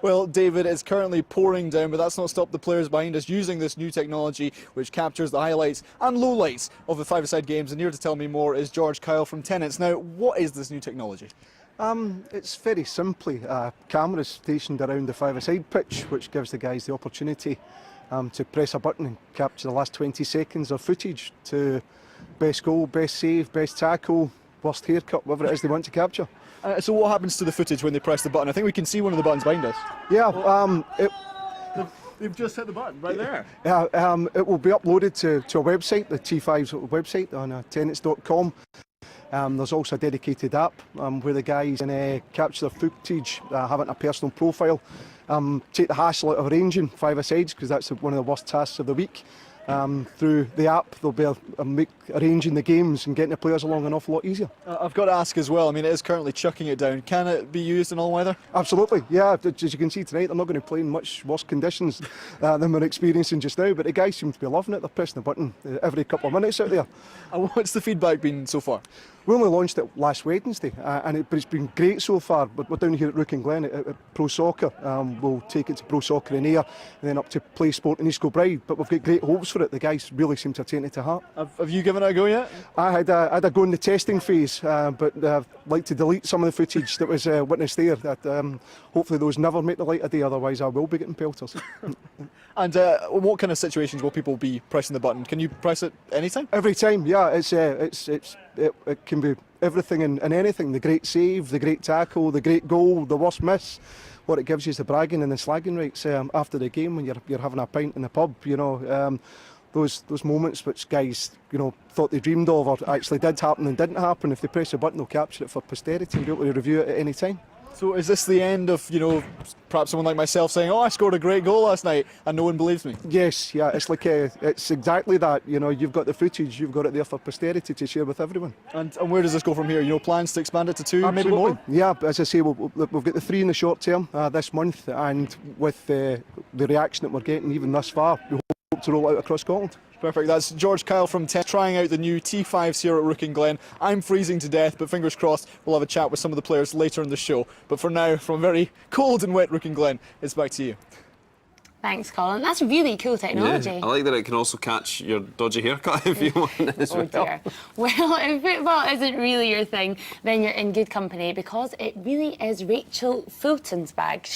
Well, David, it's currently pouring down, but that's not stopped the players behind us using this new technology which captures the highlights and lowlights of the five-a-side games. And here to tell me more is George Kyle from Tenants. Now, what is this new technology? It's very simply cameras stationed around the five-a-side pitch, which gives the guys the opportunity to press a button and capture the last 20 seconds of footage to best goal, best save, best tackle, worst haircut, whatever it is they want to capture. So what happens to the footage when they press the button? I think we can see one of the buttons behind us. Yeah, They've just hit the button right there. it will be uploaded to a website, the T5s website on tenants.com. There's also a dedicated app where the guys can capture their footage, have it in a personal profile, take the hassle out of arranging five-a-sides, because that's one of the worst tasks of the week. Through the app, they'll be arranging the games and getting the players along an awful lot easier. I've got to ask as well, I mean, it is currently chucking it down. Can it be used in all weather? Absolutely, yeah. As you can see tonight, they're not going to play in much worse conditions than we're experiencing just now, but the guys seem to be loving it. They're pressing the button every couple of minutes out there. And what's the feedback been so far? We only launched it last Wednesday, but it's been great so far. But we're down here at Rouken Glen at Pro Soccer. We'll take it to Pro Soccer in Ayr and then up to Play Sport in East Kilbride. But we've got great hopes for it. The guys really seem to have taken it to heart. Have you given it a go yet? I had a go in the testing phase, but I'd like to delete some of the footage that was witnessed there. That hopefully those never make the light of day, otherwise I will be getting pelters. And what kind of situations will people be pressing the button? Can you press it anytime? Every time, yeah. It can be everything and anything. The great save, the great tackle, the great goal, the worst miss. What it gives you is the bragging and the slagging rights after the game when you're having a pint in the pub. You know, those moments which guys thought they dreamed of or actually did happen and didn't happen. If they press a button, they'll capture it for posterity and be able to review it at any time. So is this the end of, perhaps someone like myself saying, oh, I scored a great goal last night and no one believes me? Yes, yeah, it's like, it's exactly that. You've got the footage, you've got it there for posterity to share with everyone. And where does this go from here? Plans to expand it to 2, Absolutely. maybe more? Yeah, as I say, we've got the 3 in the short term this month, and with the reaction that we're getting even thus far, we hope to roll out across Scotland. Perfect. That's George Kyle from Tenants trying out the new T5s here at Rouken Glen. I'm freezing to death, but fingers crossed we'll have a chat with some of the players later in the show. But for now, from very cold and wet Rouken Glen, it's back to you. Thanks, Colin. That's really cool technology. Yeah, I like that it can also catch your dodgy haircut if you want as well. Oh dear. Well, if football isn't really your thing, then you're in good company because it really is Rachel Fulton's bag.